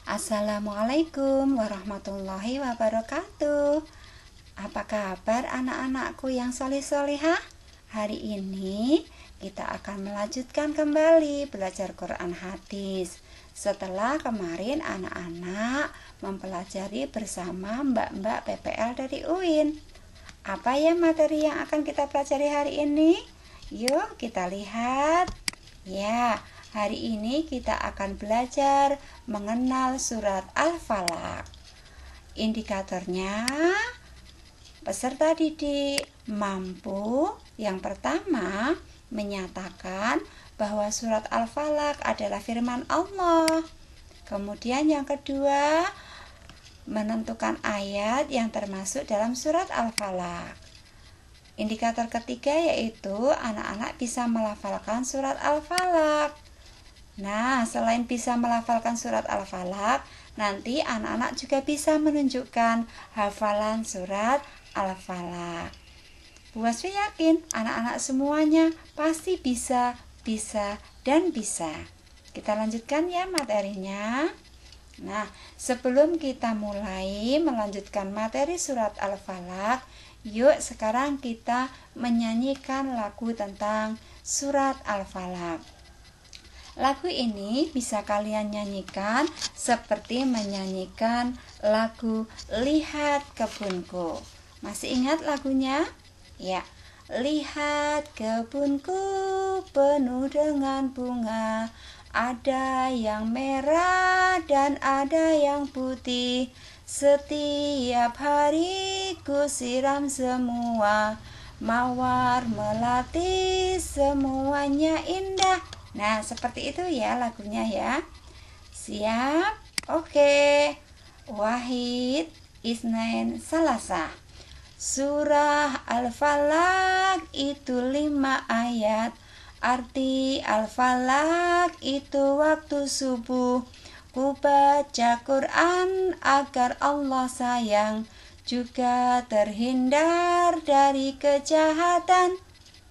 Assalamualaikum warahmatullahi wabarakatuh. Apa kabar anak-anakku yang soleh-solehah? Hari ini kita akan melanjutkan kembali belajar Quran hadis. Setelah kemarin anak-anak mempelajari bersama mbak-mbak PPL dari UIN. Apa ya materi yang akan kita pelajari hari ini? Yuk kita lihat. Ya, hari ini kita akan belajar mengenal surat Al-Falaq. Indikatornya, peserta didik mampu yang pertama menyatakan bahwa surat Al-Falaq adalah firman Allah. Kemudian yang kedua, menentukan ayat yang termasuk dalam surat Al-Falaq. Indikator ketiga yaitu anak-anak bisa melafalkan surat Al-Falaq. Nah, selain bisa melafalkan surat Al-Falaq, nanti anak-anak juga bisa menunjukkan hafalan surat Al-Falaq. Bu Wasfi yakin anak-anak semuanya pasti bisa, dan bisa. Kita lanjutkan ya materinya. Nah, sebelum kita mulai melanjutkan materi surat Al-Falaq, yuk sekarang kita menyanyikan lagu tentang surat Al-Falaq. Lagu ini bisa kalian nyanyikan seperti menyanyikan lagu Lihat Kebunku. Masih ingat lagunya? Ya. Lihat kebunku penuh dengan bunga, ada yang merah dan ada yang putih. Setiap hari ku siram semua, mawar melati semuanya indah. Nah, seperti itu ya lagunya ya. Siap? Oke. Wahid, Isnain, Salasa. Surah Al-Falaq itu 5 ayat. Arti Al-Falaq itu waktu subuh. Ku baca Quran agar Allah sayang, juga terhindar dari kejahatan.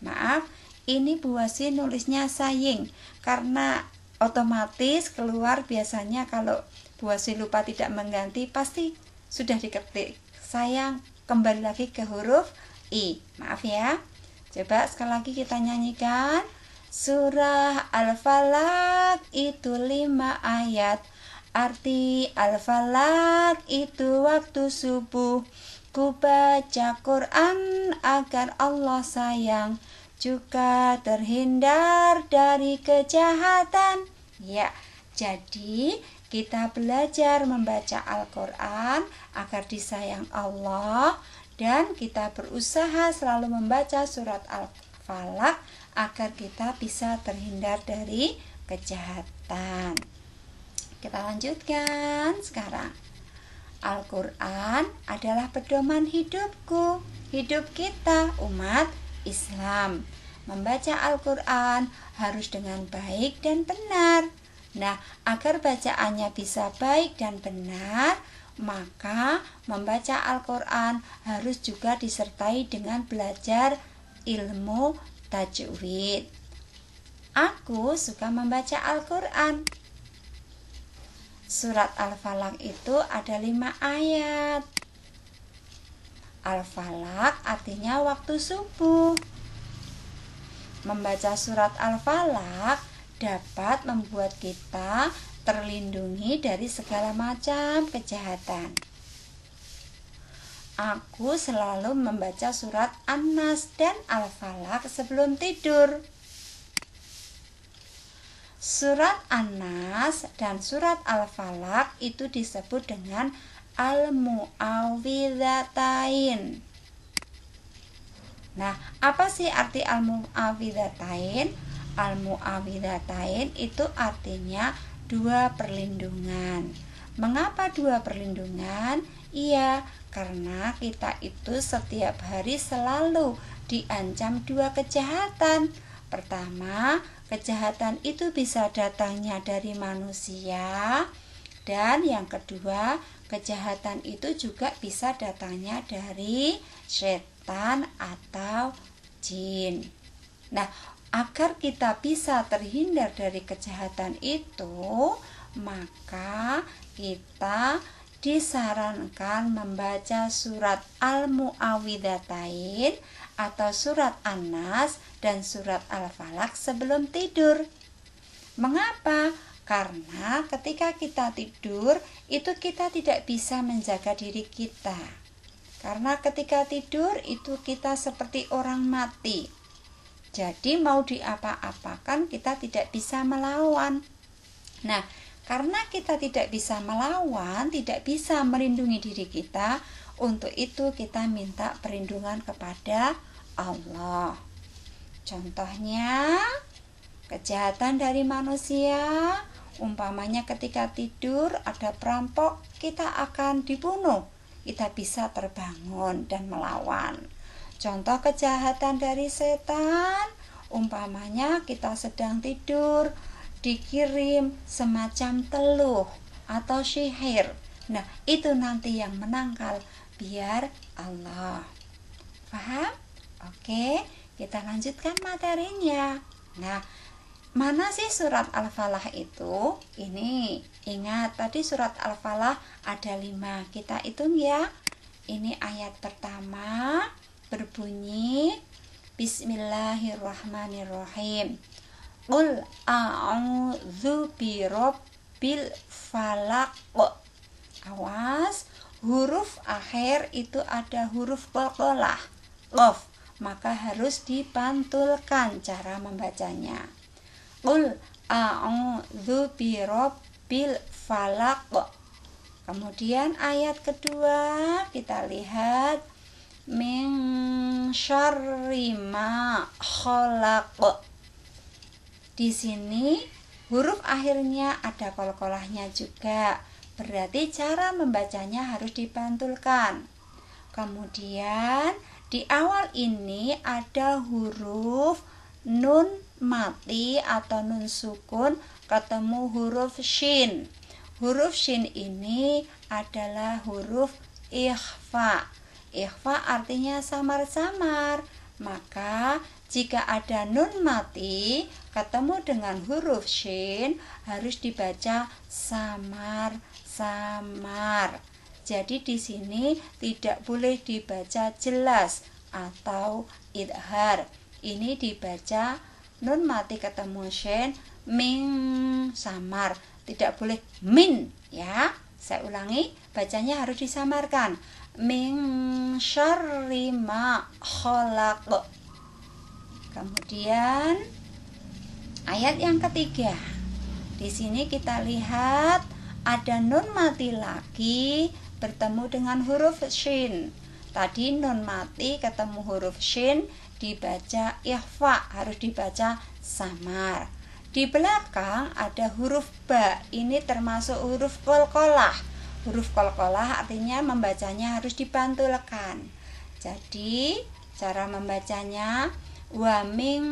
Maaf, ini Bu Wasfi nulisnya saying karena otomatis keluar biasanya kalau Bu Wasfi lupa tidak mengganti pasti sudah diketik. Sayang, kembali lagi ke huruf I. Maaf ya. Coba sekali lagi kita nyanyikan. Surah Al-Falaq itu 5 ayat. Arti Al-Falaq itu waktu subuh. Ku baca Quran agar Allah sayang, juga terhindar dari kejahatan. Ya, jadi kita belajar membaca Al-Quran agar disayang Allah, dan kita berusaha selalu membaca surat Al-Falaq agar kita bisa terhindar dari kejahatan. Kita lanjutkan sekarang. Al-Quran adalah pedoman hidupku, hidup kita umat Islam. Membaca Al-Quran harus dengan baik dan benar. Nah, agar bacaannya bisa baik dan benar, maka membaca Al-Quran harus juga disertai dengan belajar ilmu tajwid. Aku suka membaca Al-Quran. Surat Al-Falaq itu ada 5 ayat. Al-Falaq artinya waktu subuh. Membaca surat Al-Falaq dapat membuat kita terlindungi dari segala macam kejahatan. Aku selalu membaca surat An-Nas dan Al-Falaq sebelum tidur. Surat An-Nas dan surat Al-Falaq itu disebut dengan Al-Mu'awwidzatain. Nah, apa sih arti Al-Mu'awwidzatain? Al-Mu'awwidzatain itu artinya 2 perlindungan. Mengapa 2 perlindungan? Iya, karena kita itu setiap hari selalu diancam 2 kejahatan. Pertama, kejahatan itu bisa datangnya dari manusia, dan yang kedua, kejahatan itu juga bisa datangnya dari setan atau jin. Nah, agar kita bisa terhindar dari kejahatan itu, maka kita disarankan membaca surat Al-Mu'awwidhatain atau surat An-Nas dan surat Al-Falaq sebelum tidur. Mengapa? Karena ketika kita tidur itu kita tidak bisa menjaga diri kita. Karena ketika tidur itu kita seperti orang mati. Jadi mau diapa-apakan kita tidak bisa melawan. Nah, karena kita tidak bisa melawan, tidak bisa melindungi diri kita, untuk itu kita minta perlindungan kepada Allah. Contohnya, kejahatan dari manusia, umpamanya ketika tidur ada perampok, kita akan dibunuh. Kita bisa terbangun dan melawan. Contoh kejahatan dari setan, umpamanya kita sedang tidur, dikirim semacam teluh atau sihir. Nah, itu nanti yang menangkal biar Allah. Paham? Oke, kita lanjutkan materinya. Nah, mana sih surat Al-Falaq itu? Ini, ingat tadi surat Al-Falaq ada 5. Kita hitung ya. Ini ayat pertama berbunyi Bismillahirrahmanirrahim. Qul a'udzu birabbil falaq. Awas, huruf akhir itu ada huruf qalqalah, qaf, maka harus dipantulkan cara membacanya. Qul a'udzu birabbil falaq. Kemudian ayat kedua kita lihat min syarri ma khalaq. Di sini huruf akhirnya ada qalqalahnya juga. Berarti cara membacanya harus dipantulkan. Kemudian di awal ini ada huruf nun mati atau nun sukun ketemu huruf shin. Huruf shin ini adalah huruf ikhfa. Ikhfa artinya samar-samar. Maka jika ada nun mati ketemu dengan huruf shin harus dibaca samar-samar. Jadi di sini tidak boleh dibaca jelas atau idhar. Ini dibaca nun mati ketemu shin min samar. Tidak boleh min ya. Saya ulangi, bacanya harus disamarkan. Min syarri ma khalaq. Kemudian ayat yang ketiga. Di sini kita lihat ada nun mati lagi bertemu dengan huruf shin. Tadi nun mati ketemu huruf shin dibaca ikhfa, harus dibaca samar. Di belakang ada huruf ba, ini termasuk huruf qalqalah. Huruf qalqalah artinya membacanya harus dipantulkan. Jadi cara membacanya wa min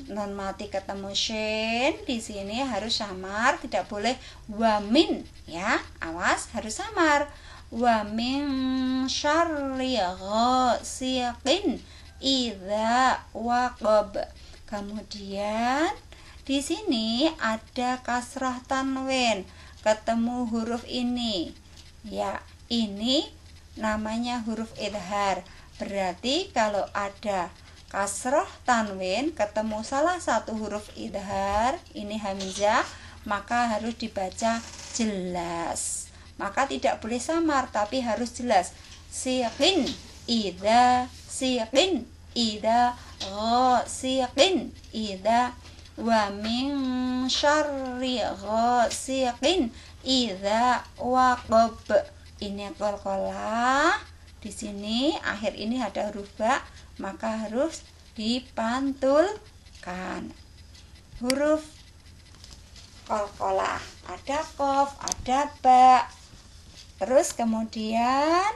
nun mati ketemu shin, di sini harus samar, tidak boleh wa min ya. Awas, harus samar. Wa min syarri ghasiqin idza waqab. Kemudian di sini ada kasrah tanwin ketemu huruf ini. Ya, ini namanya huruf idhar. Berarti kalau ada kasrah tanwin ketemu salah satu huruf idhar, ini hamzah, maka harus dibaca jelas. Maka tidak boleh samar tapi harus jelas. Siqin idza, siqin idza, siqin idza, wa min syarri ghasiqin idza waqab. Ini qalqalah. Di sini akhir ini ada huruf ba, maka harus dipantulkan. Huruf qalqalah ada qaf, ada ba. Terus kemudian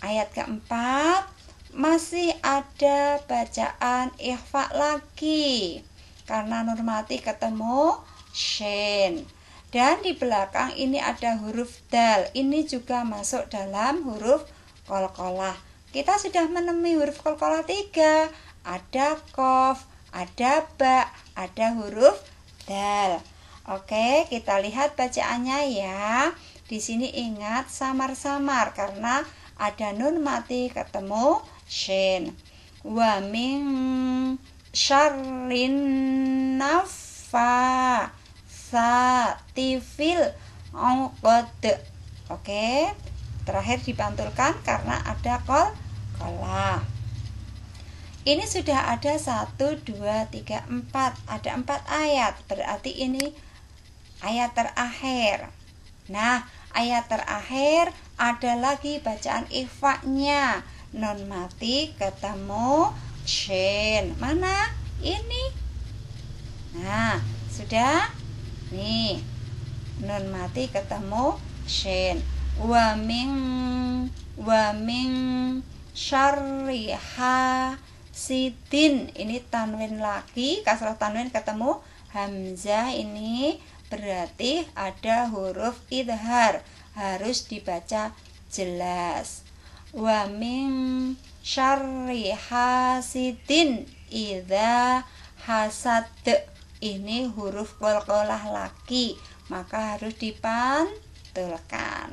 ayat keempat masih ada bacaan ikhfa lagi karena nun mati ketemu shin. Dan di belakang ini ada huruf dal. Ini juga masuk dalam huruf qalqalah. Kita sudah menemui huruf qalqalah 3. Ada qaf, ada ba, ada huruf dal. Oke, kita lihat bacaannya ya. Di sini ingat samar-samar karena ada nun mati ketemu shin. Wa min syarrin naffasatifil uqad. Oke, terakhir dipantulkan karena ada kolah. Ini sudah ada 1, 2, 3, 4. Ada 4 ayat. Berarti ini ayat terakhir. Nah, ayat terakhir ada lagi bacaan ikhfa-nya. Nun mati ketemu shin. Mana? Ini. Nah, sudah? Nih. Nun mati ketemu shin. Wa min syarri hasidin. Ini tanwin lagi, kasrah tanwin ketemu hamzah, ini berarti ada huruf idhar, harus dibaca jelas. Wa min syarri hasidin idza hasad. Ini huruf qalqalah lagi, maka harus dipantulkan.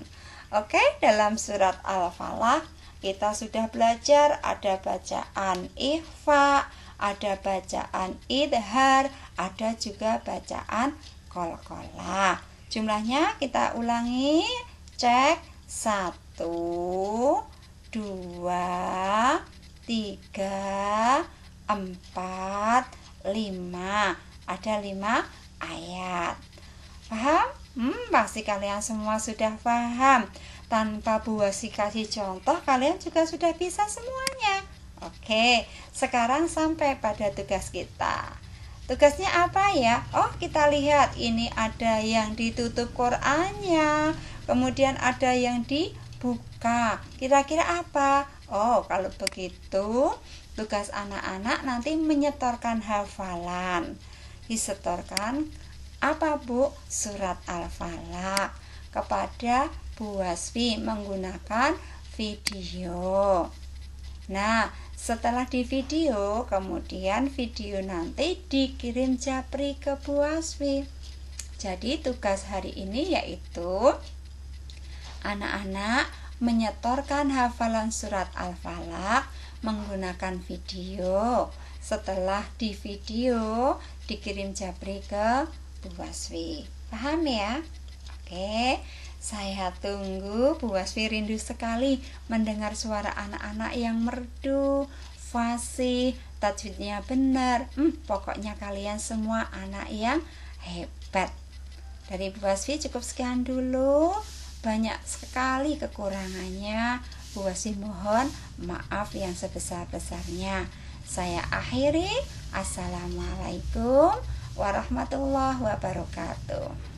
Oke, dalam surat Al-Falaq kita sudah belajar ada bacaan ikhfa, ada bacaan idhar, ada juga bacaan qalqalah. Jumlahnya kita ulangi, cek 1, 2, 3, 4, 5. Ada 5 ayat. Paham? Pasti kalian semua sudah paham. Tanpa Bu Wasfi kasih contoh, kalian juga sudah bisa semuanya. Oke, sekarang sampai pada tugas kita. Tugasnya apa ya? Oh, kita lihat ini ada yang ditutup Qur'annya, kemudian ada yang dibuka. Kira-kira apa? Oh, kalau begitu tugas anak-anak nanti menyetorkan hafalan. Disetorkan apa, Bu? Surat Al-Falaq kepada Bu Wasfi menggunakan video. Nah, setelah di video, kemudian video nanti dikirim japri ke Bu Wasfi. Jadi tugas hari ini yaitu anak-anak menyetorkan hafalan surat Al-Falaq menggunakan video. Setelah di video, dikirim japri ke Bu Wasfi. Paham ya? Oke, saya tunggu. Bu Wasfi rindu sekali mendengar suara anak-anak yang merdu, fasih, tajwidnya benar. Pokoknya kalian semua anak yang hebat. Dari Bu Wasfi cukup sekian dulu. Banyak sekali kekurangannya. Bu Wasfi mohon maaf yang sebesar-besarnya. Saya akhiri. Assalamualaikum warahmatullahi wabarakatuh.